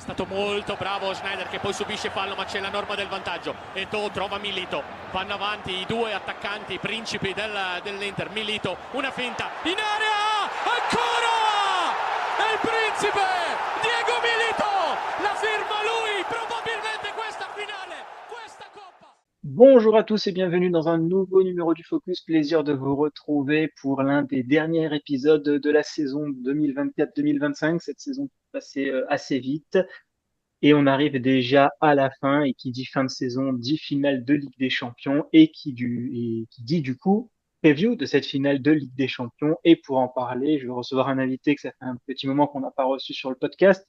stato molto bravo Schneider che poi subisce fallo, ma c'è la norma del vantaggio. Eto'o trova Milito, vanno avanti i due attaccanti principi dell'Inter. Milito, una finta in area, ancora è il principe Diego Milito, la firma lui, probabilmente questa finale, questa coppa. Bonjour à tous et bienvenue dans un nouveau numéro du Focus. Plaisir de vous retrouver pour l'un des derniers épisodes de la saison 2024-2025. Cette saison passée assez vite et on arrive déjà à la fin. Et qui dit fin de saison dit finale de Ligue des Champions et qui dit du coup preview de cette finale de Ligue des Champions. Et pour en parler, je vais recevoir un invité que ça fait un petit moment qu'on n'a pas reçu sur le podcast,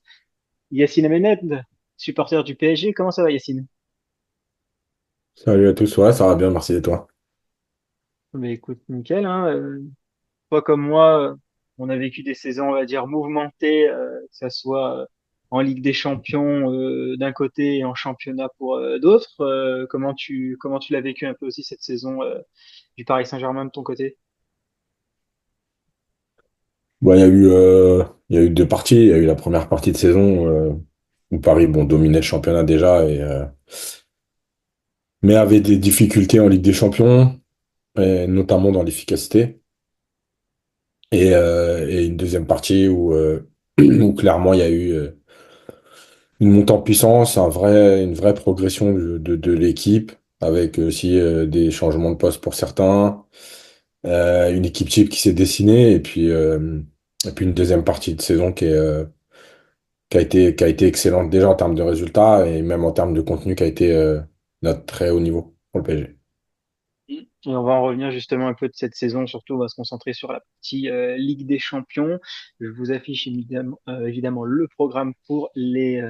Yacine Amened, supporter du PSG. Comment ça va, Yacine? Salut à tous, ouais, ça va bien, merci et toi. Mais écoute, nickel, hein. Toi comme moi, on a vécu des saisons, on va dire, mouvementées, que ça soit en Ligue des Champions d'un côté et en championnat pour d'autres. Comment tu l'as vécu un peu aussi cette saison du Paris Saint-Germain de ton côté? Bon, il y a eu deux parties. Il y a eu la première partie de saison où Paris bon, dominait le championnat déjà, mais avait des difficultés en Ligue des Champions, et notamment dans l'efficacité. Et une deuxième partie où clairement il y a eu une montée en puissance, une vraie progression de l'équipe, avec aussi des changements de poste pour certains. Une équipe type qui s'est dessinée et puis une deuxième partie de saison qui a été excellente déjà en termes de résultats et même en termes de contenu qui a été notre très haut niveau pour le PSG. Et on va en revenir justement un peu de cette saison, surtout on va se concentrer sur la partie Ligue des Champions. Je vous affiche évidemment le programme pour les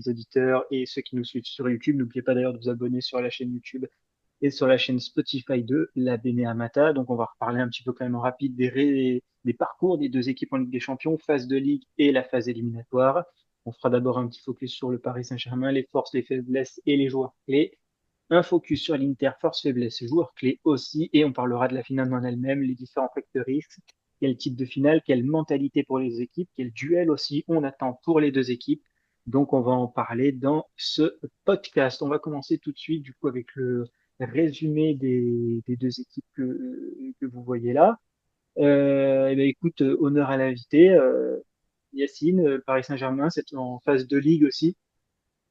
auditeurs et ceux qui nous suivent sur YouTube. N'oubliez pas d'ailleurs de vous abonner sur la chaîne YouTube et sur la chaîne Spotify de la Bene Amata. Donc on va reparler un petit peu quand même en rapide des parcours des deux équipes en Ligue des Champions, phase de Ligue et la phase éliminatoire. On fera d'abord un petit focus sur le Paris Saint-Germain, les forces, les faiblesses et les joueurs clés. Un focus sur l'Inter, force, faiblesse, joueurs clés aussi, et on parlera de la finale en elle-même, les différents facteurs risques, quel type de finale, quelle mentalité pour les équipes, quel duel aussi on attend pour les deux équipes. Donc on va en parler dans ce podcast. On va commencer tout de suite du coup avec le résumé des deux équipes que vous voyez là. Eh ben, écoute, honneur à l'invité, Yacine, Paris Saint-Germain, c'est en phase de ligue aussi.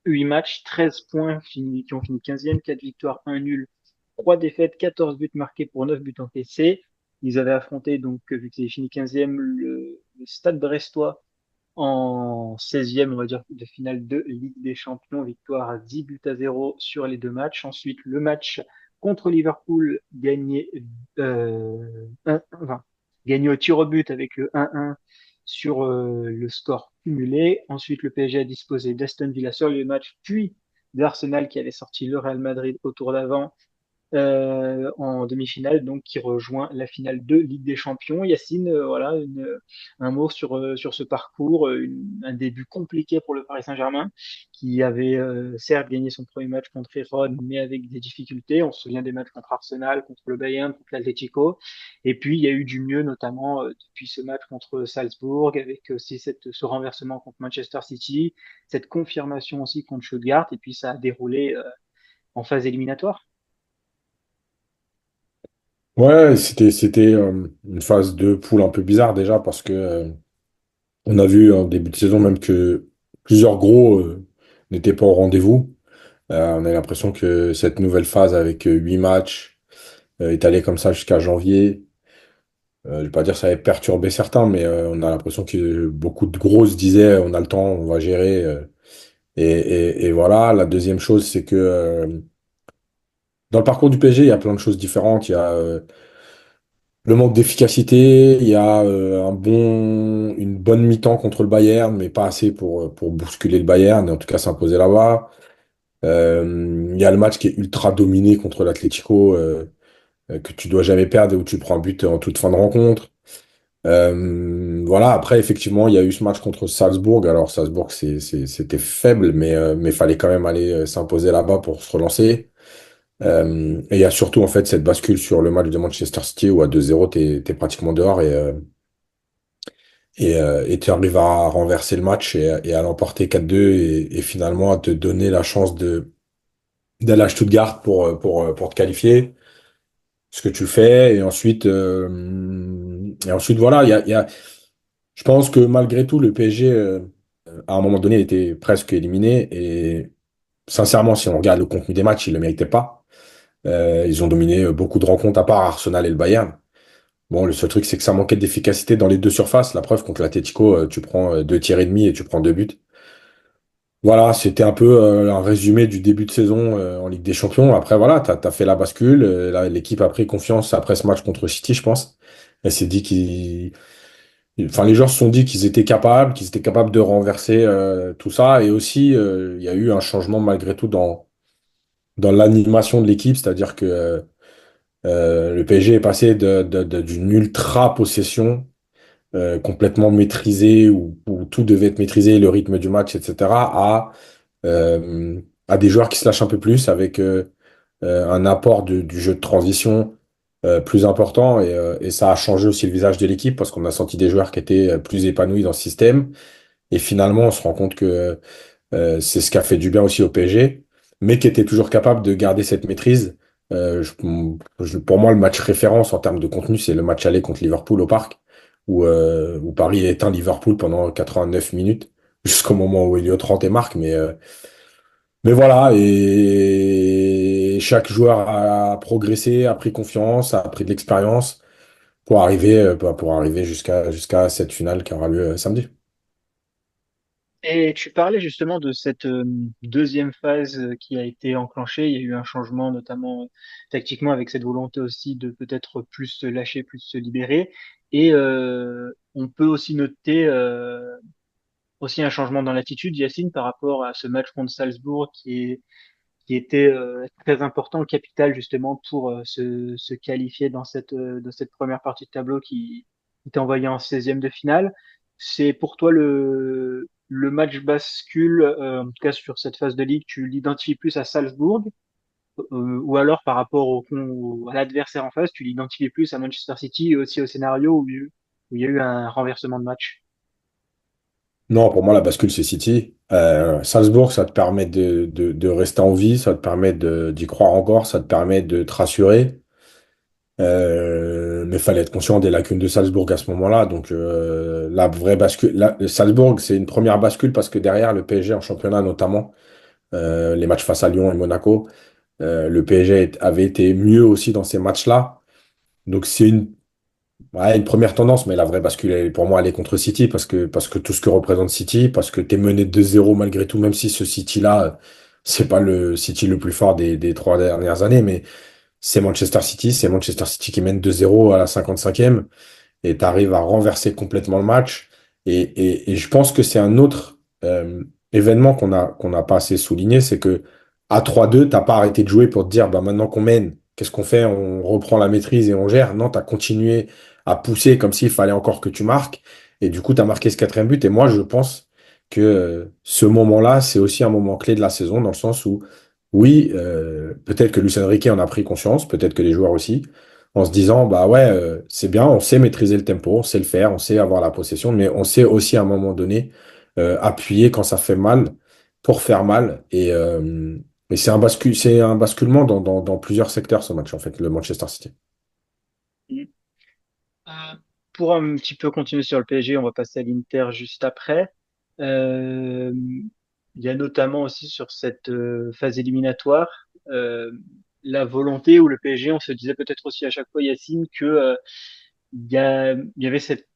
8 matchs, 13 points qui ont fini 15e, 4 victoires, 1 nul, 3 défaites, 14 buts marqués pour 9 buts encaissés. Ils avaient affronté, donc, vu qu'ils avaient fini 15e, le Stade Brestois en 16e, on va dire, de finale de Ligue des Champions, victoire à 10 buts à 0 sur les deux matchs. Ensuite, le match contre Liverpool, enfin, gagné au tir au but avec le 1-1 sur le score cumulé. Ensuite, le PSG a disposé d'Aston Villa sur le match, puis d'Arsenal qui avait sorti le Real Madrid au tour d'avant en demi-finale, donc qui rejoint la finale de Ligue des Champions. Yacine, voilà, un mot sur ce parcours, un début compliqué pour le Paris Saint-Germain, qui avait certes gagné son premier match contre Iron, mais avec des difficultés. On se souvient des matchs contre Arsenal, contre le Bayern, contre l'Atlético. Et puis, il y a eu du mieux, notamment depuis ce match contre Salzbourg, avec aussi ce renversement contre Manchester City, cette confirmation aussi contre Stuttgart, et puis ça a déroulé en phase éliminatoire. Ouais, c'était une phase de poule un peu bizarre déjà parce que on a vu en début de saison même que plusieurs gros n'étaient pas au rendez-vous. On a l'impression que cette nouvelle phase avec 8 matchs est allée comme ça jusqu'à janvier. Je vais pas dire que ça avait perturbé certains, mais on a l'impression que beaucoup de gros se disaient on a le temps, on va gérer. Et voilà. La deuxième chose, c'est que dans le parcours du PSG, il y a plein de choses différentes. Il y a le manque d'efficacité, il y a une bonne mi-temps contre le Bayern, mais pas assez pour bousculer le Bayern, et en tout cas s'imposer là-bas. Il y a le match qui est ultra dominé contre l'Atlético, que tu dois jamais perdre et où tu prends un but en toute fin de rencontre. Voilà, après, effectivement, il y a eu ce match contre Salzbourg. Alors, Salzbourg, c'était faible, mais fallait quand même aller s'imposer là-bas pour se relancer. Et il y a surtout, en fait, cette bascule sur le match de Manchester City où à 2-0 t'es pratiquement dehors. et tu arrives à renverser le match et à l'emporter 4-2 et finalement à te donner la chance d'aller à Stuttgart pour te qualifier, ce que tu fais. Et ensuite voilà, je pense que malgré tout, le PSG, à un moment donné, était presque éliminé. Et sincèrement, si on regarde le contenu des matchs, ils ne le méritaient pas. Ils ont dominé beaucoup de rencontres, à part Arsenal et le Bayern. Bon, le seul truc, c'est que ça manquait d'efficacité dans les deux surfaces. La preuve, contre l'Atlético, tu prends deux tirs et demi et tu prends deux buts. Voilà, c'était un peu un résumé du début de saison en Ligue des Champions. Après, voilà, t'as fait la bascule. L'équipe a pris confiance après ce match contre City, je pense. Elle s'est dit enfin, les joueurs se sont dit qu'ils étaient capables de renverser tout ça. Et aussi, il y a eu un changement malgré tout dans l'animation de l'équipe, c'est-à-dire que le PSG est passé d'une ultra possession complètement maîtrisée où tout devait être maîtrisé, le rythme du match, etc., euh, à des joueurs qui se lâchent un peu plus avec un apport du jeu de transition plus important et ça a changé aussi le visage de l'équipe parce qu'on a senti des joueurs qui étaient plus épanouis dans ce système et finalement on se rend compte que c'est ce qui a fait du bien aussi au PSG mais qui était toujours capable de garder cette maîtrise. Pour moi, le match référence en termes de contenu, c'est le match aller contre Liverpool au Parc où Paris éteint Liverpool pendant 89 minutes jusqu'au moment où Elliott rentre et marque mais voilà, et chaque joueur a progressé, a pris confiance, a pris de l'expérience pour arriver jusqu'à cette finale qui aura lieu samedi. Et tu parlais justement de cette deuxième phase qui a été enclenchée. Il y a eu un changement, notamment tactiquement, avec cette volonté aussi de peut-être plus se lâcher, plus se libérer. Et on peut aussi noter aussi un changement dans l'attitude, Yacine, par rapport à ce match contre Salzbourg qui était très important, capital justement pour se qualifier dans cette première partie de tableau qui t'a envoyé en 16e de finale. C'est pour toi le match bascule, en tout cas sur cette phase de ligue, tu l'identifies plus à Salzbourg ou alors par rapport à l'adversaire en face, tu l'identifies plus à Manchester City et aussi au scénario où il y a eu un renversement de match. Non, pour moi, la bascule, c'est City. Salzbourg, ça te permet de rester en vie, ça te permet d'y croire encore, ça te permet de te rassurer. Mais il fallait être conscient des lacunes de Salzbourg à ce moment-là. Donc, la vraie bascule, Salzbourg, c'est une première bascule parce que derrière, le PSG en championnat, notamment, les matchs face à Lyon et Monaco, le PSG avait été mieux aussi dans ces matchs-là. Donc c'est une première tendance, mais la vraie bascule, pour moi, elle est contre City parce que tout ce que représente City, parce que tu es mené 2-0 malgré tout, même si ce City-là, c'est pas le City le plus fort des 3 dernières années, mais c'est Manchester City qui mène 2-0 à la 55e et tu arrives à renverser complètement le match. Et je pense que c'est un autre événement qu'on n'a pas assez souligné, c'est que à 3-2, t'as pas arrêté de jouer pour te dire, bah, maintenant qu'on mène, qu'est-ce qu'on fait? On reprend la maîtrise et on gère. Non, tu as continué à pousser comme s'il fallait encore que tu marques. Et du coup, tu as marqué ce quatrième but. Et moi, je pense que ce moment-là, c'est aussi un moment clé de la saison, dans le sens où, oui, peut-être que Luis Enrique en a pris conscience, peut-être que les joueurs aussi, en se disant, bah ouais, c'est bien, on sait maîtriser le tempo, on sait le faire, on sait avoir la possession, mais on sait aussi à un moment donné appuyer quand ça fait mal pour faire mal. Et c'est un basculement dans plusieurs secteurs, ce match, en fait, le Manchester City. Euh, pour un petit peu continuer sur le PSG, on va passer à l'Inter juste après. Euh, il y a notamment aussi sur cette phase éliminatoire la volonté où le PSG, on se disait peut-être aussi à chaque fois, Yacine, que il y avait cette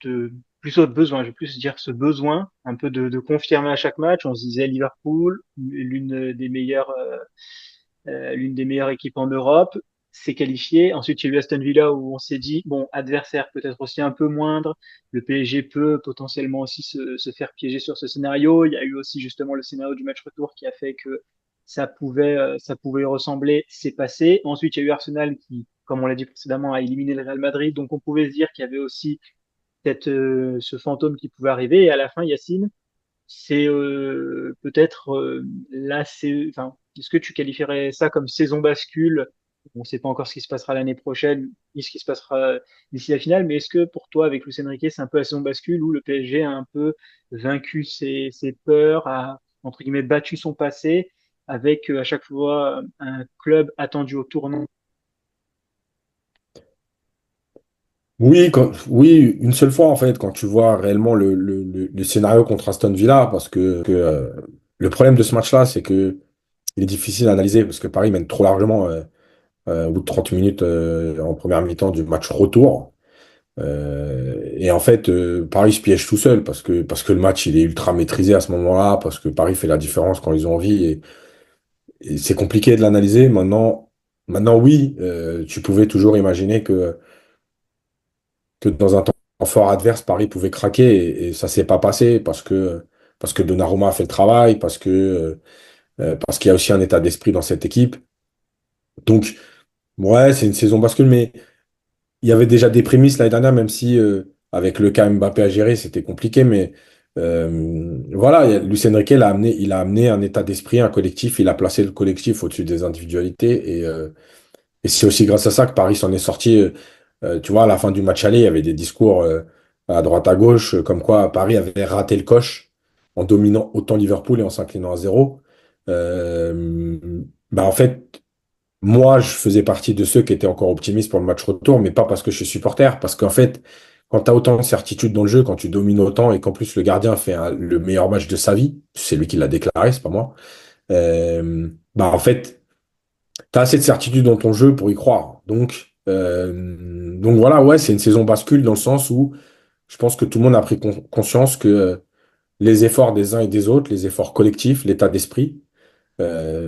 plutôt besoin, je vais plus dire ce besoin un peu de confirmer à chaque match. On se disait Liverpool, l'une des meilleures équipes en Europe, s'est qualifiée. Ensuite, il y a eu Aston Villa où on s'est dit, bon, adversaire peut-être aussi un peu moindre. Le PSG peut potentiellement aussi se faire piéger sur ce scénario. Il y a eu aussi justement le scénario du match retour qui a fait que ça pouvait ressembler. C'est passé. Ensuite, il y a eu Arsenal qui, comme on l'a dit précédemment, a éliminé le Real Madrid. Donc, on pouvait se dire qu'il y avait aussi ce fantôme qui pouvait arriver. Et à la fin, Yacine, c'est peut-être là, c'est, enfin, est-ce que tu qualifierais ça comme saison bascule On ne sait pas encore ce qui se passera l'année prochaine, ni ce qui se passera d'ici la finale, mais est-ce que pour toi, avec Luis Enrique, c'est un peu la saison bascule où le PSG a un peu vaincu ses peurs, a entre guillemets battu son passé, avec à chaque fois un club attendu au tournant? Oui, oui, une seule fois en fait, quand tu vois réellement le scénario contre Aston Villa, parce que le problème de ce match-là, c'est que il est difficile à analyser parce que Paris mène trop largement au bout de 30 minutes en première mi-temps du match retour. Et en fait, Paris se piège tout seul parce que le match il est ultra maîtrisé à ce moment-là, parce que Paris fait la différence quand ils ont envie et c'est compliqué de l'analyser. Maintenant oui, tu pouvais toujours imaginer que dans un temps fort adverse, Paris pouvait craquer et ça s'est pas passé parce que Donnarumma a fait le travail, parce qu'il y a aussi un état d'esprit dans cette équipe. Donc, ouais, c'est une saison bascule, mais il y avait déjà des prémices l'année dernière, même si avec le cas Mbappé à gérer, c'était compliqué, mais voilà, Luis Enrique il a amené un état d'esprit, un collectif, il a placé le collectif au-dessus des individualités et c'est aussi grâce à ça que Paris s'en est sorti. Tu vois, à la fin du match aller, il y avait des discours à droite à gauche, comme quoi Paris avait raté le coche en dominant autant Liverpool et en s'inclinant à 0. Euh, Bah en fait, moi, je faisais partie de ceux qui étaient encore optimistes pour le match retour, mais pas parce que je suis supporter, parce qu'en fait, quand tu as autant de certitude dans le jeu, quand tu domines autant et qu'en plus le gardien fait le meilleur match de sa vie, c'est lui qui l'a déclaré, c'est pas moi. Bah en fait, tu as assez de certitude dans ton jeu pour y croire. Donc voilà, ouais, c'est une saison bascule dans le sens où je pense que tout le monde a pris conscience que les efforts des uns et des autres, les efforts collectifs, l'état d'esprit,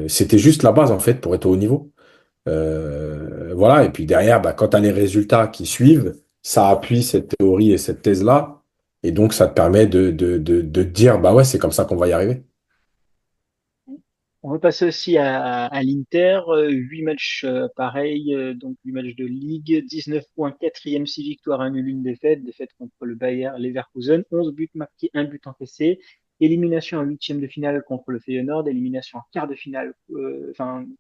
c'était juste la base en fait pour être au haut niveau. Voilà, et puis derrière, bah, quand tu as les résultats qui suivent, ça appuie cette théorie et cette thèse-là, et donc ça te permet de te dire, bah ouais, c'est comme ça qu'on va y arriver. On va passer aussi à l'Inter, 8 matchs pareils, donc 8 matchs de Ligue, 19 points, quatrième, 6 victoires, un nul, une défaite contre le Bayer Leverkusen, 11 buts marqués, un but encaissé, élimination en huitième de finale contre le Feyenoord, élimination en quart de finale,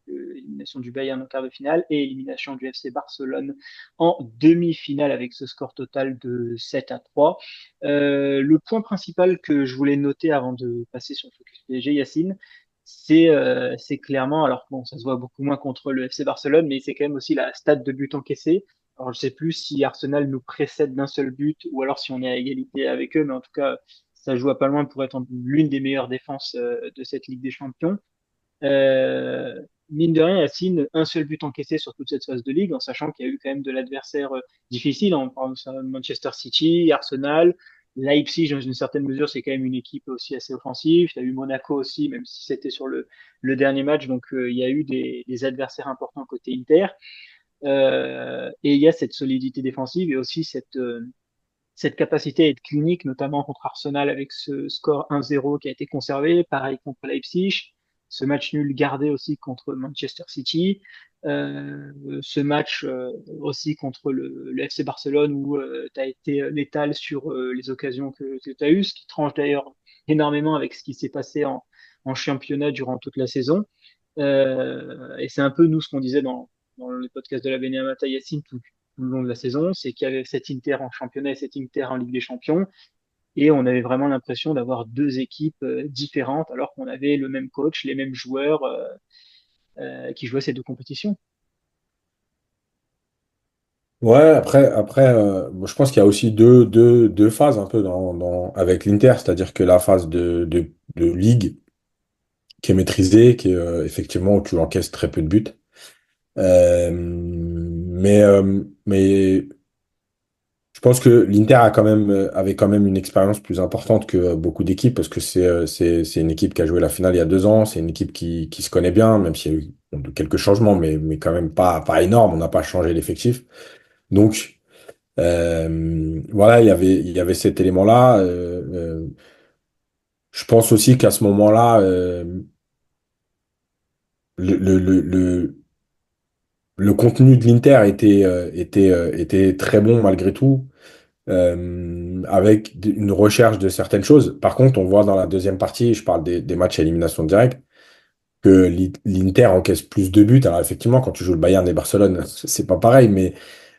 élimination du Bayern en quart de finale et élimination du FC Barcelone en demi-finale avec ce score total de 7-3. Le point principal que je voulais noter avant de passer sur le focus PSG, Yacine, c'est clairement, alors bon, ça se voit beaucoup moins contre le FC Barcelone, mais c'est quand même aussi la stat de buts encaissés. Alors je sais plus si Arsenal nous précède d'un seul but ou alors si on est à égalité avec eux, mais en tout cas, ça joue à pas loin pour être l'une des meilleures défenses de cette Ligue des Champions. Euh, Mine de rien, Yacine, un seul but encaissé sur toute cette phase de Ligue, en sachant qu'il y a eu quand même de l'adversaire difficile. On parle de Manchester City, Arsenal, Leipzig, dans une certaine mesure, c'est quand même une équipe aussi assez offensive. Il y a eu Monaco aussi, même si c'était sur le dernier match. Donc, il y a eu des adversaires importants côté Inter. Et il y a cette solidité défensive et aussi cette capacité à être clinique, notamment contre Arsenal avec ce score 1-0 qui a été conservé, pareil contre Leipzig, ce match nul gardé aussi contre Manchester City, ce match aussi contre le FC Barcelone où tu as été létal sur les occasions que tu as eues, ce qui tranche d'ailleurs énormément avec ce qui s'est passé en championnat durant toute la saison. Et c'est un peu nous ce qu'on disait dans le podcast de la Benyamata Yacine tout le long de la saison, c'est qu'il y avait cet Inter en championnat et cet Inter en Ligue des Champions, et on avait vraiment l'impression d'avoir deux équipes différentes, alors qu'on avait le même coach, les mêmes joueurs qui jouaient ces deux compétitions. Ouais, après moi, je pense qu'il y a aussi deux phases un peu avec l'Inter, c'est-à-dire que la phase de ligue qui est maîtrisée, qui est effectivement où tu encaisses très peu de buts. Mais je pense que l'Inter avait quand même une expérience plus importante que beaucoup d'équipes parce que c'est une équipe qui a joué la finale il y a 2 ans. C'est une équipe qui se connaît bien, même s'il y a eu bon, quelques changements, mais quand même pas énorme. On n'a pas changé l'effectif. Donc, voilà, il y avait cet élément-là. Je pense aussi qu'à ce moment-là, le, le, le, le, le contenu de l'Inter était très bon malgré tout. Avec une recherche de certaines choses. Par contre, on voit dans la deuxième partie, je parle des matchs à élimination directe, que l'Inter encaisse plus de buts. Alors effectivement, quand tu joues le Bayern et Barcelone, c'est pas pareil, mais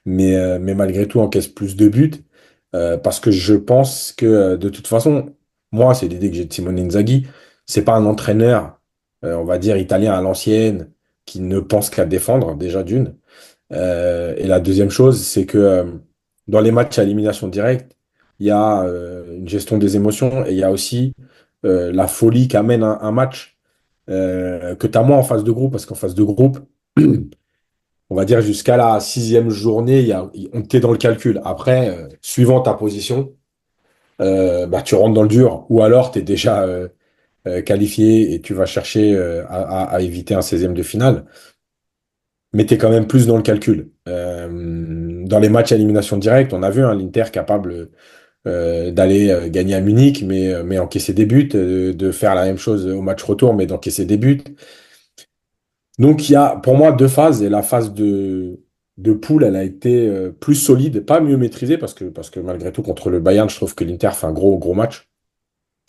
malgré tout encaisse plus de buts. Parce que je pense que de toute façon, moi, c'est l'idée que j'ai de Simone Inzaghi. C'est pas un entraîneur, on va dire, italien à l'ancienne, qui ne pense qu'à défendre, déjà d'une. Et la deuxième chose, c'est que dans les matchs à élimination directe, il y a une gestion des émotions et il y a aussi la folie qu'amène un match que tu as moins en phase de groupe, parce qu'en phase de groupe, on va dire jusqu'à la sixième journée, on t'est dans le calcul. Après, suivant ta position, bah, tu rentres dans le dur, ou alors tu es déjà qualifié et tu vas chercher à éviter un 16e de finale, mais tu es quand même plus dans le calcul. Dans les matchs à élimination directe, on a vu l'Inter capable d'aller gagner à Munich, mais encaisser des buts, de faire la même chose au match retour, mais d'encaisser des buts. Donc, il y a pour moi deux phases, et la phase de poule, elle a été plus solide, pas mieux maîtrisée, parce que malgré tout, contre le Bayern, je trouve que l'Inter fait un gros, gros match,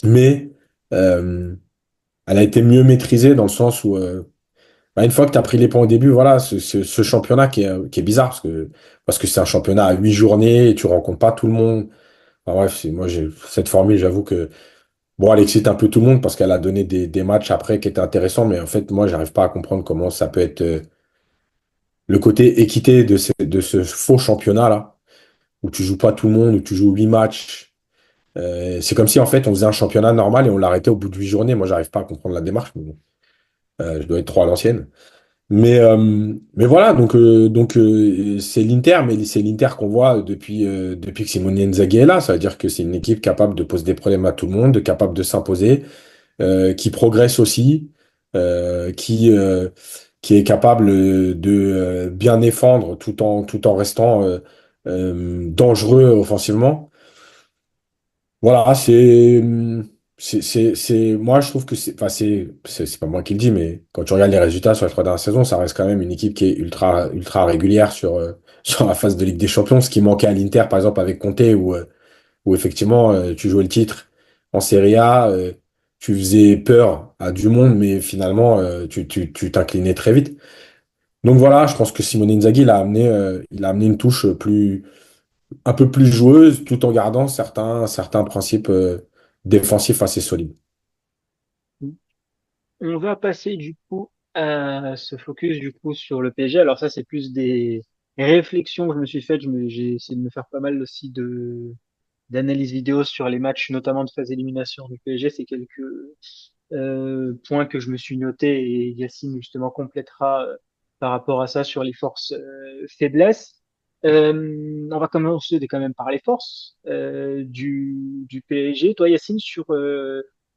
mais euh, elle a été mieux maîtrisée dans le sens où, bah, une fois que tu as pris les points au début, voilà, ce championnat qui est bizarre, parce que c'est un championnat à 8 journées, et tu rencontres pas tout le monde. Enfin, bref, moi, cette formule, j'avoue que bon, elle excite un peu tout le monde parce qu'elle a donné des matchs après qui étaient intéressants, mais en fait, moi, j'arrive pas à comprendre comment ça peut être le côté équité de ce faux championnat-là, où tu joues pas tout le monde, où tu joues 8 matchs. C'est comme si, en fait, on faisait un championnat normal et on l'arrêtait au bout de 8 journées. Moi, j'arrive pas à comprendre la démarche, mais bon, je dois être trop à l'ancienne. Mais voilà, donc c'est l'Inter, mais c'est l'Inter qu'on voit depuis que Simone Inzaghi est là. Ça veut dire que c'est une équipe capable de poser des problèmes à tout le monde, capable de s'imposer, qui progresse aussi, qui est capable de bien défendre tout en restant dangereux offensivement. Voilà, moi je trouve que enfin, c'est pas moi qui le dis, mais quand tu regardes les résultats sur les 3 dernières saisons, ça reste quand même une équipe qui est ultra, ultra régulière sur la phase de Ligue des Champions, ce qui manquait à l'Inter, par exemple, avec Conte, où effectivement, tu jouais le titre en Serie A, tu faisais peur à du monde, mais finalement, tu t'inclinais très vite. Donc voilà, je pense que Simone Inzaghi, il a amené une touche un peu plus joueuse, tout en gardant certains principes défensifs assez solides. On va passer du coup à se focus du coup sur le PSG. Alors ça, c'est plus des réflexions que je me suis faites. J'ai essayé de me faire pas mal aussi de d'analyses vidéo sur les matchs, notamment de phase élimination du PSG. C'est quelques points que je me suis noté et Yacine justement complétera par rapport à ça sur les forces faiblesses. On va commencer quand même par les forces du PSG. Toi, Yacine, sur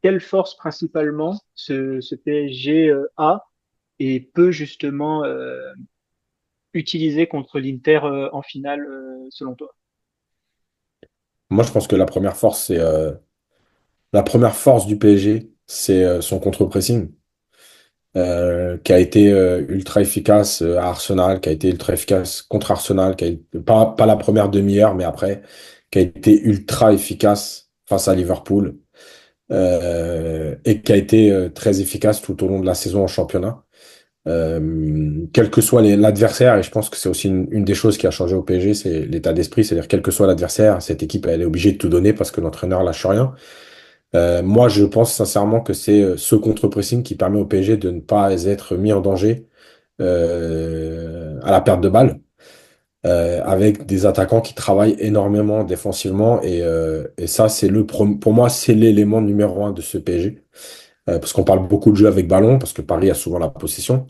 quelle force principalement ce PSG a et peut justement utiliser contre l'Inter en finale, selon toi? Moi, je pense que la première force du PSG, c'est son contre-pressing, qui a été ultra efficace à Arsenal, qui a été ultra efficace contre Arsenal, pas la première demi-heure, mais après, qui a été ultra efficace face à Liverpool, et qui a été très efficace tout au long de la saison en championnat. Quel que soit l'adversaire, et je pense que c'est aussi une des choses qui a changé au PSG, c'est l'état d'esprit, c'est-à-dire quel que soit l'adversaire, cette équipe, elle est obligée de tout donner parce que l'entraîneur lâche rien. Moi, je pense sincèrement que c'est ce contre-pressing qui permet au PSG de ne pas être mis en danger à la perte de balle, avec des attaquants qui travaillent énormément défensivement, et ça, pour moi, c'est l'élément numéro 1 de ce PSG. Parce qu'on parle beaucoup de jeu avec ballon, parce que Paris a souvent la possession.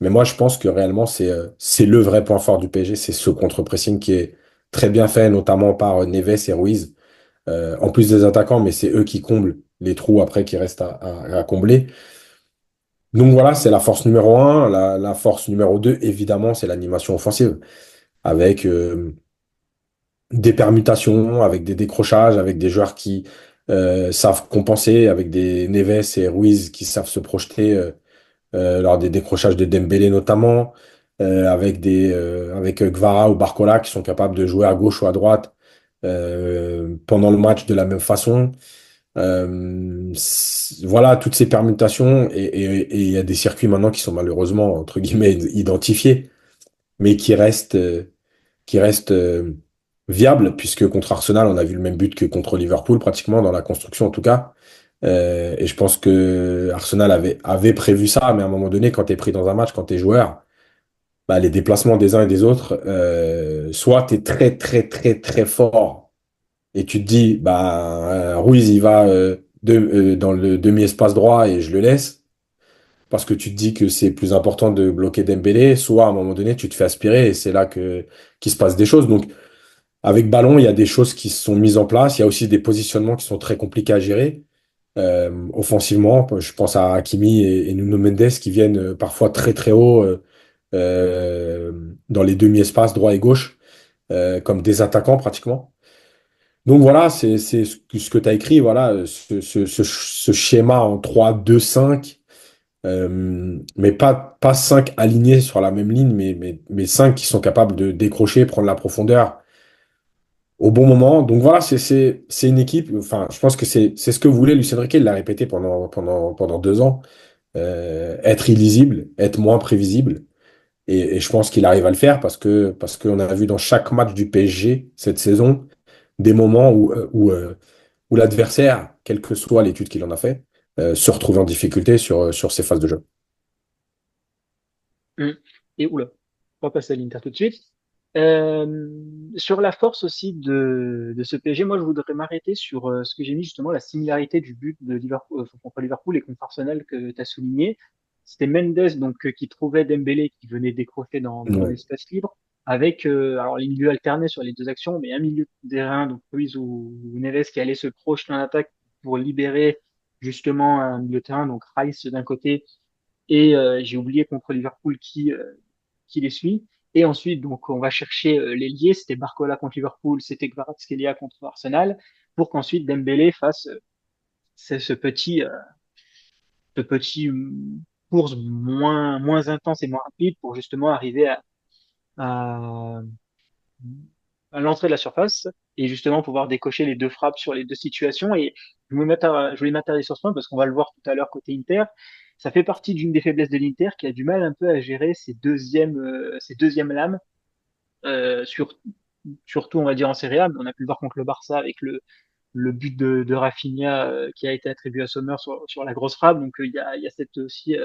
Mais moi, je pense que réellement, c'est le vrai point fort du PSG, c'est ce contre-pressing qui est très bien fait, notamment par Neves et Ruiz. En plus des attaquants, mais c'est eux qui comblent les trous après qui restent à combler. Donc voilà, c'est la force numéro 1. La force numéro 2, évidemment, c'est l'animation offensive, avec des permutations, avec des décrochages, avec des joueurs qui savent compenser, avec des Neves et Ruiz qui savent se projeter. Lors des décrochages de Dembélé notamment, avec Gvara ou Barcola qui sont capables de jouer à gauche ou à droite pendant le match de la même façon. Voilà, toutes ces permutations, et il y a des circuits maintenant qui sont malheureusement, entre guillemets, identifiés, mais qui restent viables, puisque contre Arsenal, on a vu le même but que contre Liverpool, pratiquement, dans la construction en tout cas. Et je pense que Arsenal avait prévu ça, mais à un moment donné, quand tu es pris dans un match, quand tu es joueur, bah, les déplacements des uns et des autres, soit tu es très, très, très, très fort et tu te dis, bah, Ruiz, il va dans le demi-espace droit et je le laisse, parce que tu te dis que c'est plus important de bloquer Dembélé, soit à un moment donné, tu te fais aspirer et c'est là qu'il se passe des choses. Donc, avec ballon, il y a des choses qui sont mises en place. Il y a aussi des positionnements qui sont très compliqués à gérer. Offensivement, je pense à Hakimi et Nuno Mendes qui viennent parfois très très haut dans les demi-espaces droit et gauche, comme des attaquants pratiquement. Donc voilà, c'est ce que tu as écrit, voilà, ce schéma en 3-2-5, mais pas 5 alignés sur la même ligne, mais 5 qui sont capables de décrocher, prendre la profondeur au bon moment. Donc voilà, c'est une équipe, enfin, je pense que c'est ce que voulait Lucien Riquet, il l'a répété pendant 2 ans, être illisible, être moins prévisible. Et je pense qu'il arrive à le faire parce qu'on a vu dans chaque match du PSG cette saison des moments où l'adversaire, quelle que soit l'étude qu'il en a fait, se retrouve en difficulté sur ces phases de jeu. Mm. Et oula, on va passer à l'Inter tout de suite. Euh, sur la force aussi de ce PSG, moi je voudrais m'arrêter sur ce que j'ai mis justement la similarité du but de Liverpool contre Liverpool et contre Arsenal que tu as souligné. C'était Mendes donc qui trouvait Dembélé qui venait décrocher dans Ouais. l'espace libre avec alors les milieux alternés sur les deux actions, mais un milieu de terrain donc Ruiz ou Neves qui allait se projeter en attaque pour libérer justement un milieu de terrain donc Rice d'un côté et j'ai oublié contre Liverpool qui les suit. Et ensuite, donc, on va chercher les liés. C'était Barcola contre Liverpool, c'était Kvaratskhelia contre Arsenal, pour qu'ensuite Dembélé fasse ce petit course moins intense et moins rapide pour justement arriver à, à l'entrée de la surface et justement pouvoir décocher les deux frappes sur les deux situations. Et je voulais m'attarder sur ce point parce qu'on va le voir tout à l'heure côté Inter. Ça fait partie d'une des faiblesses de l'Inter qui a du mal un peu à gérer ses deuxièmes lames, euh, sur, surtout on va dire en Serie A, mais on a pu le voir contre le Barça avec le but de Rafinha qui a été attribué à Sommer sur la grosse frappe. Donc il y a cette aussi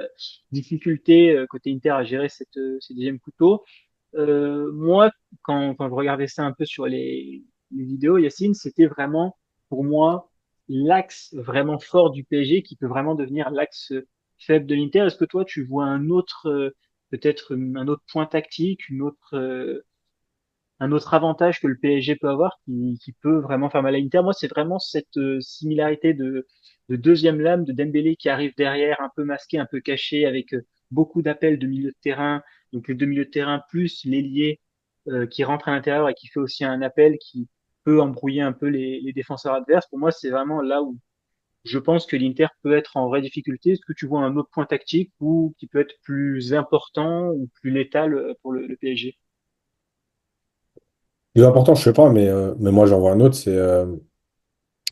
difficulté côté Inter à gérer ces deuxièmes couteaux. Moi, quand je regardais ça un peu sur les vidéos, Yacine, c'était vraiment, pour moi, l'axe vraiment fort du PSG qui peut vraiment devenir l'axe faible de l'Inter. Est-ce que toi, tu vois un autre, peut-être un autre point tactique, un autre avantage que le PSG peut avoir qui peut vraiment faire mal à l'Inter? Moi, c'est vraiment cette similarité de deuxième lame de Dembélé qui arrive derrière, un peu masqué, un peu caché, avec beaucoup d'appels de milieu de terrain. Donc, le deux milieux de terrain plus l'ailier qui rentre à l'intérieur et qui fait aussi un appel qui peut embrouiller un peu les défenseurs adverses. Pour moi, c'est vraiment là où je pense que l'Inter peut être en vraie difficulté. Est-ce que tu vois un autre point tactique ou qui peut être plus important ou plus létal pour le PSG? Plus important, je sais pas, mais moi j'en vois un autre,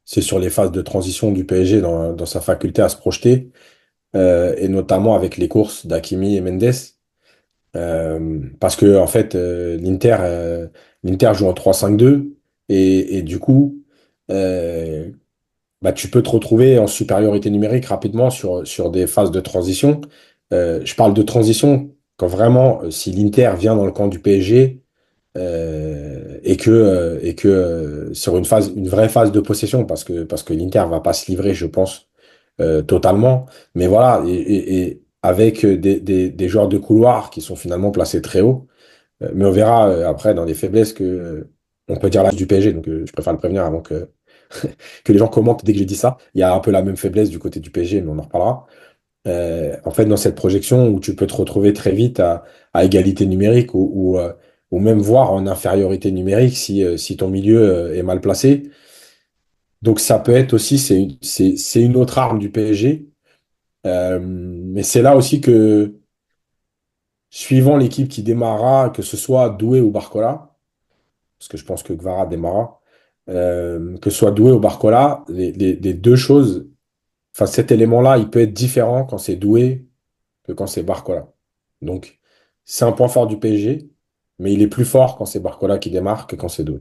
c'est sur les phases de transition du PSG dans sa faculté à se projeter, et notamment avec les courses d'Hakimi et Mendes. Parce que en fait, l'Inter joue en 3-5-2 et du coup, euh, bah, tu peux te retrouver en supériorité numérique rapidement sur des phases de transition. Je parle de transition quand vraiment, si l'Inter vient dans le camp du PSG et que sur une vraie phase de possession, parce que l'Inter va pas se livrer, je pense, totalement. Mais voilà, et avec des joueurs de couloir qui sont finalement placés très haut. Mais on verra après dans les faiblesses on peut dire l'âge du PSG. Donc je préfère le prévenir avant que les gens commentent dès que j'ai dit ça. Il y a un peu la même faiblesse du côté du PSG, mais on en reparlera. En fait, dans cette projection où tu peux te retrouver très vite à égalité numérique ou même voire en infériorité numérique si ton milieu est mal placé. Donc ça peut être aussi, c'est une autre arme du PSG. Mais c'est là aussi que, suivant l'équipe qui démarrera, que ce soit Doué ou Barcola, parce que je pense que Gvara démarrera, que ce soit Doué ou Barcola, les deux choses, enfin cet élément-là, il peut être différent quand c'est Doué que quand c'est Barcola. Donc, c'est un point fort du PSG, mais il est plus fort quand c'est Barcola qui démarre que quand c'est Doué.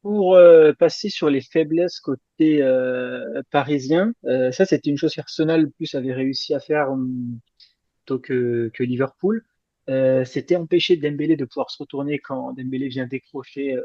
Pour passer sur les faiblesses côté parisien, ça c'était une chose qu'Arsenal plus avait réussi à faire plutôt que Liverpool. C'était empêcher Dembélé de pouvoir se retourner quand Dembélé vient décrocher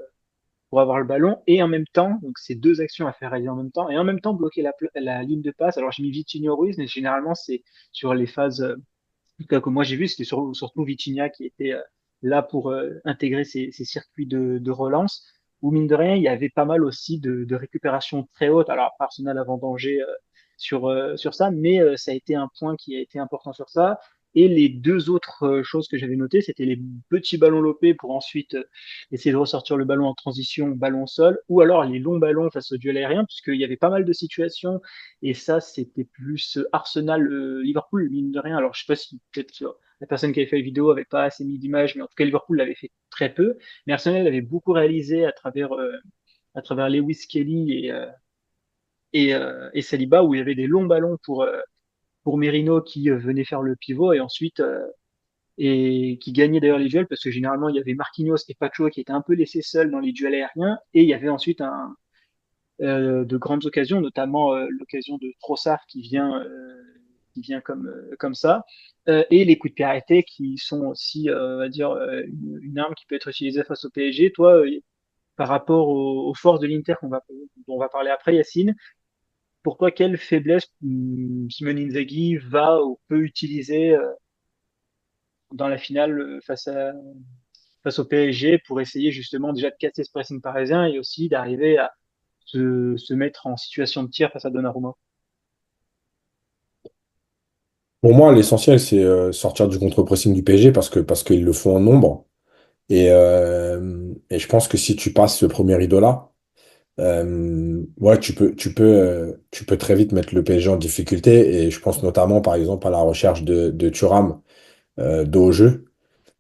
pour avoir le ballon et en même temps, donc c'est deux actions à faire réaliser en même temps, et en même temps bloquer la ligne de passe. Alors j'ai mis Vitinho Ruiz, mais généralement c'est sur les phases en tout cas, que moi j'ai vu, c'était surtout Vitinha qui était là pour intégrer ces circuits de relance, où mine de rien, il y avait pas mal aussi de récupération très haute. Alors, après, Arsenal a vendangé sur ça, mais ça a été un point qui a été important sur ça. Et les deux autres choses que j'avais notées, c'était les petits ballons lopés pour ensuite essayer de ressortir le ballon en transition, ballon au sol, ou alors les longs ballons face au duel aérien, puisqu'il y avait pas mal de situations et ça, c'était plus Arsenal, Liverpool, mine de rien. Alors, je sais pas si peut-être la personne qui avait fait la vidéo avait pas assez mis d'images, mais en tout cas, Liverpool l'avait fait très peu. Mais Arsenal l'avait beaucoup réalisé à travers Lewis Kelly et Saliba, où il y avait des longs ballons pour Merino qui venait faire le pivot et ensuite et qui gagnait d'ailleurs les duels parce que généralement il y avait Marquinhos et Pacho qui étaient un peu laissés seuls dans les duels aériens et il y avait ensuite de grandes occasions, notamment l'occasion de Trossard qui vient comme ça, et les coups de pied arrêtés qui sont aussi, on va dire, une arme qui peut être utilisée face au PSG. Toi, par rapport aux forces de l'Inter dont on va parler après, Yacine, pour toi, quelle faiblesse Simone Inzaghi va ou peut utiliser dans la finale face au PSG pour essayer justement déjà de casser ce pressing parisien et aussi d'arriver à se mettre en situation de tir face à Donnarumma? Pour moi, l'essentiel, c'est sortir du contre-pressing du PSG parce qu'ils le font en nombre. Et je pense que si tu passes ce premier rideau-là, ouais, tu peux très vite mettre le PSG en difficulté. Et je pense notamment, par exemple, à la recherche de Thuram dos au jeu.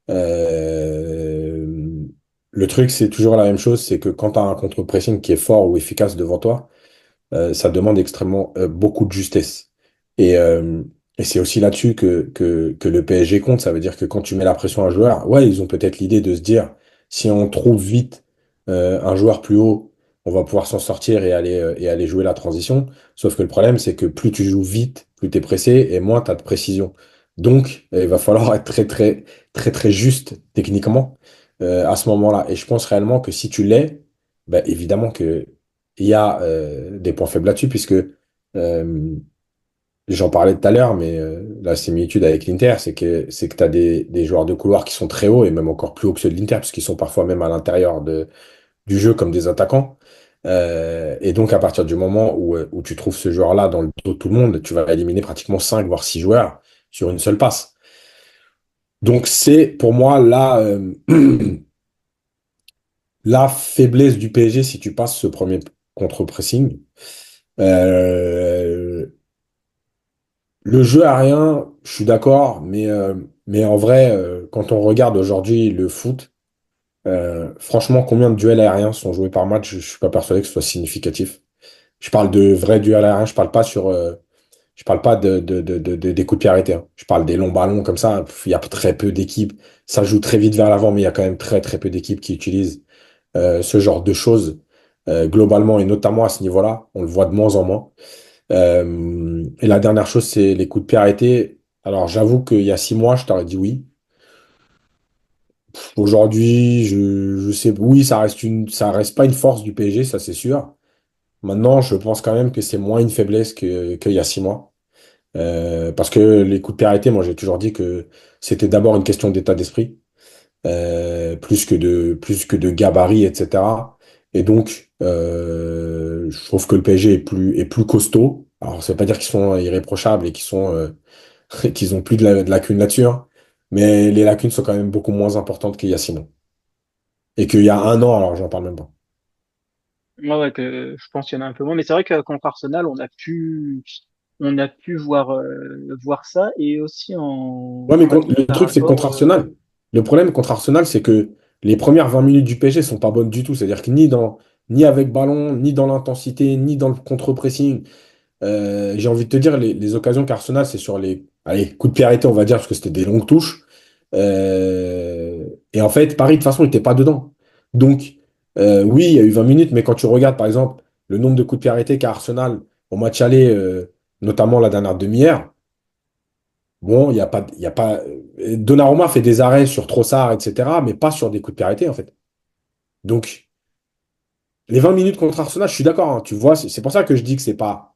Euh, le truc, c'est toujours la même chose, c'est que quand tu as un contre-pressing qui est fort ou efficace devant toi, ça demande extrêmement beaucoup de justesse. Et, euh, et c'est aussi là-dessus que le PSG compte. Ça veut dire que quand tu mets la pression à un joueur, ouais, ils ont peut-être l'idée de se dire, si on trouve vite un joueur plus haut, on va pouvoir s'en sortir et aller jouer la transition. Sauf que le problème, c'est que plus tu joues vite, plus tu es pressé et moins tu as de précision. Donc, il va falloir être très juste techniquement à ce moment-là. Et je pense réellement que si tu l'es, bah, évidemment que il y a des points faibles là-dessus, puisque j'en parlais tout à l'heure, mais la similitude avec l'Inter, c'est que tu as des joueurs de couloir qui sont très hauts, et même encore plus hauts que ceux de l'Inter, puisqu'ils sont parfois même à l'intérieur du jeu comme des attaquants. Et donc, à partir du moment où tu trouves ce joueur-là dans le dos de tout le monde, tu vas éliminer pratiquement 5 voire 6 joueurs sur une seule passe. Donc, c'est pour moi la faiblesse du PSG si tu passes ce premier contre-pressing. Euh, Le jeu aérien, je suis d'accord, mais en vrai, quand on regarde aujourd'hui le foot, franchement, combien de duels aériens sont joués par match, je suis pas persuadé que ce soit significatif. Je parle de vrais duels aériens, je parle pas des coups de pied arrêtés, hein. Je parle des longs ballons comme ça. Il y a très peu d'équipes. Ça joue très vite vers l'avant, mais il y a quand même très peu d'équipes qui utilisent ce genre de choses globalement et notamment à ce niveau-là. On le voit de moins en moins. Et la dernière chose, c'est les coups de pied arrêtés. Alors, j'avoue qu'il y a 6 mois, je t'aurais dit oui. Aujourd'hui, je sais, oui, ça reste pas une force du PSG, ça c'est sûr. Maintenant, je pense quand même que c'est moins une faiblesse qu'il y a 6 mois. Parce que les coups de pied arrêtés, moi, j'ai toujours dit que c'était d'abord une question d'état d'esprit, plus que de gabarit, etc. Et donc, je trouve que le PSG est plus costaud. Alors, ça veut pas dire qu'ils sont irréprochables et qu'ils ont plus de lacunes là-dessus, hein. Mais les lacunes sont quand même beaucoup moins importantes qu'il y a 6 mois. Et qu'il y a un an, alors j'en parle même pas. Ouais, ouais, que je pense qu'il y en a un peu moins, mais c'est vrai que contre Arsenal, on a pu voir ça et aussi Ouais, mais en rajoutant le par truc, c'est que contre rapport Arsenal, le problème contre Arsenal, c'est que Les premières 20 minutes du PSG sont pas bonnes du tout. C'est-à-dire que ni avec ballon, ni dans l'intensité, ni dans le contre-pressing. J'ai envie de te dire, les occasions qu'Arsenal, c'est sur les allez, coups de pied arrêtés, on va dire, parce que c'était des longues touches. Et en fait, Paris, de toute façon, il n'était pas dedans. Donc, oui, il y a eu 20 minutes, mais quand tu regardes, par exemple, le nombre de coups de pied arrêtés qu'a Arsenal au match aller, notamment la dernière demi-heure, bon, il y a pas... Donnarumma fait des arrêts sur Trossard, etc., mais pas sur des coups de pied arrêtés, en fait. Donc, les 20 minutes contre Arsenal, je suis d'accord, hein, tu vois, c'est pour ça que je dis que c'est pas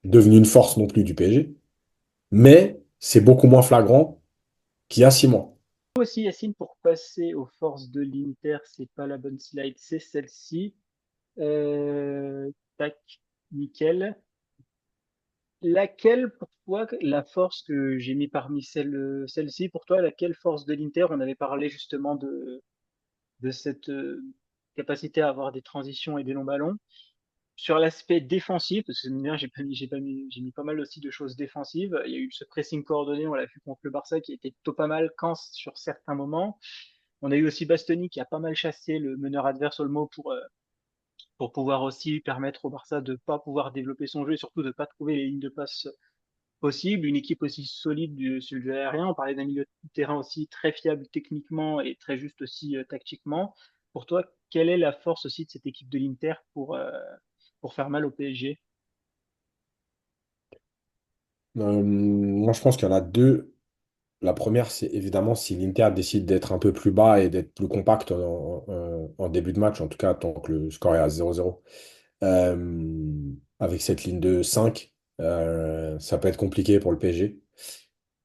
devenu une force non plus du PSG. Mais c'est beaucoup moins flagrant qu'il y a 6 mois. Aussi, Yacine, pour passer aux forces de l'Inter, c'est pas la bonne slide, c'est celle-ci. Tac, nickel. Laquelle, pour toi, la force que j'ai mis parmi celle-ci, pour toi, laquelle force de l'Inter? On avait parlé justement de cette capacité à avoir des transitions et des longs ballons. Sur l'aspect défensif, parce que mine de rien, j'ai mis pas mal aussi de choses défensives. Il y a eu ce pressing coordonné, on l'a vu contre le Barça, qui était plutôt pas mal quand sur certains moments. On a eu aussi Bastoni qui a pas mal chassé le meneur adverse Olmo pour pouvoir aussi permettre au Barça de pas pouvoir développer son jeu et surtout de pas trouver les lignes de passe possibles. Une équipe aussi solide sur le jeu aérien. On parlait d'un milieu de terrain aussi très fiable techniquement et très juste aussi tactiquement. Pour toi, quelle est la force aussi de cette équipe de l'Inter pour faire mal au PSG? Moi, je pense qu'il y en a deux. La première, c'est évidemment si l'Inter décide d'être un peu plus bas et d'être plus compact en début de match, en tout cas tant que le score est à 0-0. Avec cette ligne de 5, ça peut être compliqué pour le PSG.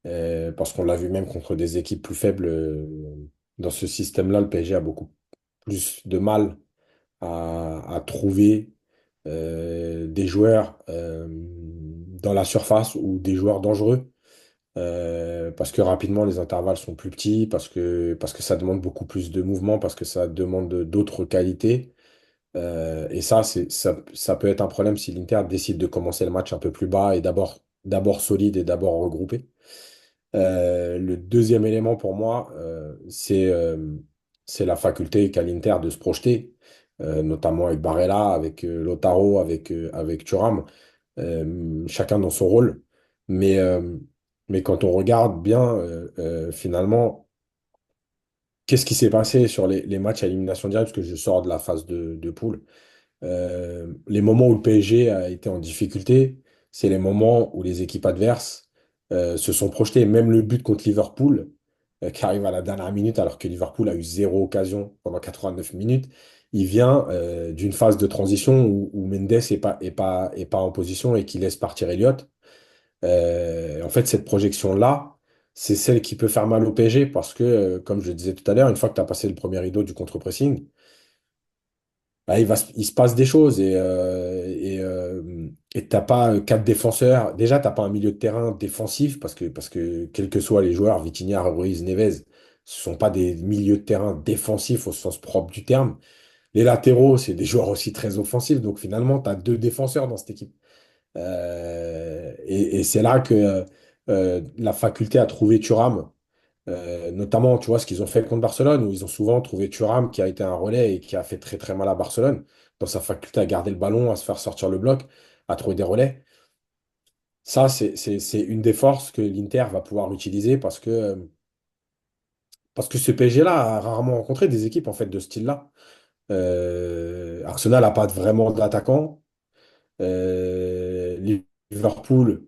Parce qu'on l'a vu même contre des équipes plus faibles. Dans ce système-là, le PSG a beaucoup plus de mal à trouver des joueurs dans la surface ou des joueurs dangereux. Parce que rapidement les intervalles sont plus petits, parce que ça demande beaucoup plus de mouvement, parce que ça demande d'autres qualités. Et ça, ça peut être un problème si l'Inter décide de commencer le match un peu plus bas et d'abord solide et d'abord regroupé. Le deuxième élément pour moi, c'est la faculté qu'a l'Inter de se projeter, notamment avec Barella, avec Lautaro, avec Thuram, chacun dans son rôle. Mais, euh, mais quand on regarde bien, finalement, qu'est-ce qui s'est passé sur les matchs à élimination directe, parce que je sors de la phase de poule. Les moments où le PSG a été en difficulté, c'est les moments où les équipes adverses se sont projetées. Même le but contre Liverpool, qui arrive à la dernière minute, alors que Liverpool a eu zéro occasion pendant 89 minutes, il vient d'une phase de transition où Mendes est pas en position et qui laisse partir Elliott. En fait, cette projection-là, c'est celle qui peut faire mal au PSG parce que, comme je le disais tout à l'heure, une fois que tu as passé le premier rideau du contre-pressing, bah, il se passe des choses et t'as pas quatre défenseurs. Déjà, t'as pas un milieu de terrain défensif parce que quels que soient les joueurs, Vitinha, Ruiz, Neves, ce sont pas des milieux de terrain défensifs au sens propre du terme. Les latéraux, c'est des joueurs aussi très offensifs. Donc finalement, tu as deux défenseurs dans cette équipe. Et c'est là que la faculté à trouver Thuram, notamment, tu vois, ce qu'ils ont fait contre Barcelone, où ils ont souvent trouvé Thuram qui a été un relais et qui a fait très très mal à Barcelone, dans sa faculté à garder le ballon, à se faire sortir le bloc, à trouver des relais. Ça, c'est une des forces que l'Inter va pouvoir utiliser parce que ce PSG-là a rarement rencontré des équipes en fait de ce style-là. Arsenal n'a pas vraiment d'attaquant. Liverpool.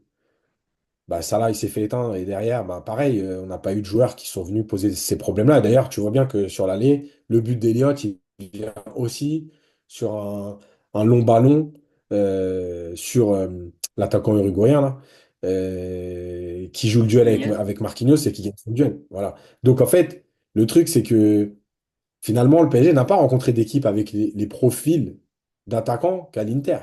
Bah, Salah, il s'est fait éteindre et derrière, bah, pareil, on n'a pas eu de joueurs qui sont venus poser ces problèmes-là. D'ailleurs, tu vois bien que sur l'aller, le but d'Eliott, il vient aussi sur un long ballon sur l'attaquant uruguayen là, qui joue le duel Nunez. avec Marquinhos et qui gagne son duel. Voilà. Donc en fait, le truc, c'est que finalement, le PSG n'a pas rencontré d'équipe avec les profils d'attaquants qu'à l'Inter.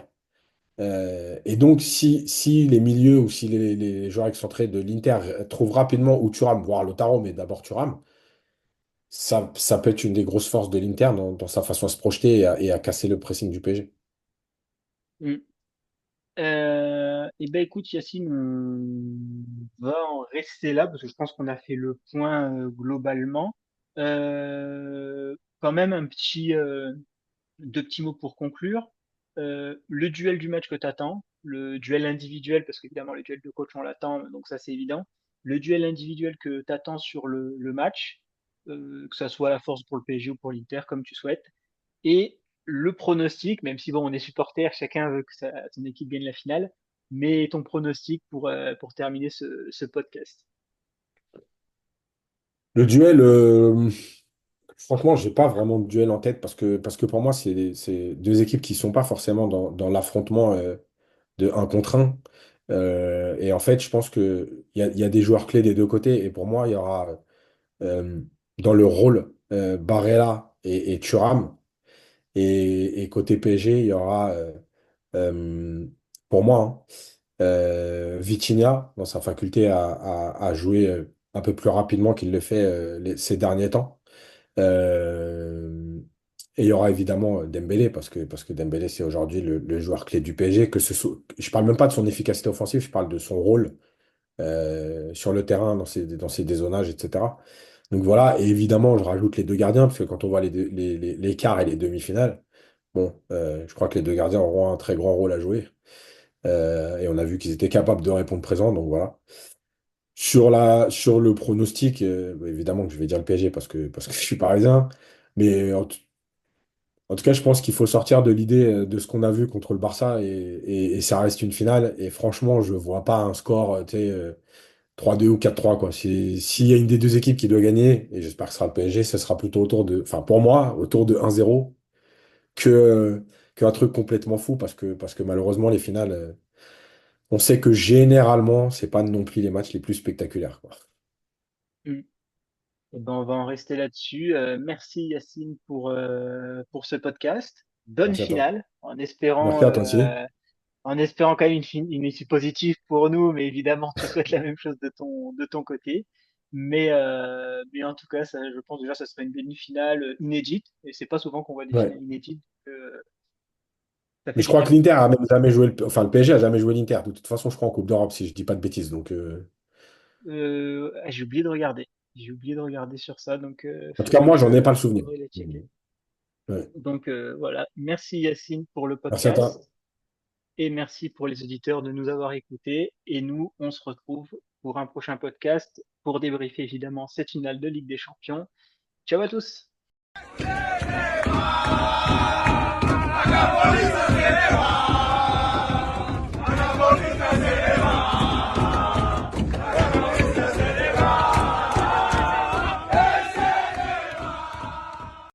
Et donc, si les milieux ou si les joueurs excentrés de l'Inter trouvent rapidement ou Thuram, voire Lautaro, mais d'abord Thuram, ça peut être une des grosses forces de l'Inter dans sa façon à se projeter et à casser le pressing du PSG. Mm. Eh ben écoute Yacine, on va en rester là parce que je pense qu'on a fait le point globalement. quand même deux petits mots pour conclure. Le duel du match que tu attends, le duel individuel, parce qu'évidemment le duel de coach on l'attend, donc ça c'est évident. Le duel individuel que tu attends sur le match, que ça soit la force pour le PSG ou pour l'Inter, comme tu souhaites. Et le pronostic, même si bon, on est supporter, chacun veut que son équipe gagne la finale, mais ton pronostic pour terminer ce podcast. Le duel, franchement, j'ai pas vraiment de duel en tête parce que pour moi, c'est deux équipes qui sont pas forcément dans l'affrontement de un contre un. Et en fait, je pense il y a des joueurs clés des deux côtés. Et pour moi, il y aura euh, dans le rôle Barella et Thuram. Et côté PSG, il y aura, euh, pour moi, Vitinha, dans sa faculté à jouer un peu plus rapidement qu'il le fait ces derniers temps. Euh, et il y aura évidemment Dembélé, parce que Dembélé, c'est aujourd'hui le joueur clé du PSG. Je parle même pas de son efficacité offensive, je parle de son rôle sur le terrain, dans ses dézonages, etc. Donc voilà, et évidemment, je rajoute les deux gardiens, parce que quand on voit les quarts et les demi-finales, bon, je crois que les deux gardiens auront un très grand rôle à jouer. Et on a vu qu'ils étaient capables de répondre présent, donc voilà. Sur le pronostic, bah, évidemment que je vais dire le PSG parce que je suis parisien, mais en tout cas, je pense qu'il faut sortir de l'idée de ce qu'on a vu contre le Barça et ça reste une finale. Et franchement, je vois pas un score, tu sais, 3-2 ou 4-3, quoi. S'il y a une des deux équipes qui doit gagner, et j'espère que ce sera le PSG, ce sera plutôt enfin pour moi, autour de 1-0 que, qu'un truc complètement fou parce que malheureusement, les finales, on sait que généralement, c'est pas non plus les matchs les plus spectaculaires, quoi. Mm. Eh ben, on va en rester là-dessus. Merci Yacine pour ce podcast. Bonne Merci à toi. finale, Merci à toi aussi. en espérant quand même une issue positive pour nous, mais évidemment, tu souhaites la même chose de ton côté. Mais en tout cas, je pense déjà que ça serait une demi-finale inédite, et c'est pas souvent qu'on voit des Ouais. finales inédites. Ça Mais fait je du crois bien. que l'Inter a même jamais joué enfin le PSG a jamais joué l'Inter. De toute façon, je crois en Coupe d'Europe, si je dis pas de bêtises. Donc, J'ai oublié de regarder. J'ai oublié de regarder sur ça, donc en tout cas, moi, j'en ai pas le souvenir. faudrait les checker. Ouais. Donc voilà, merci Yacine pour le Merci à toi. podcast et merci pour les auditeurs de nous avoir écoutés. Et nous, on se retrouve pour un prochain podcast pour débriefer évidemment cette finale de Ligue des Champions. Ciao à tous! Acá Polícia se eleva.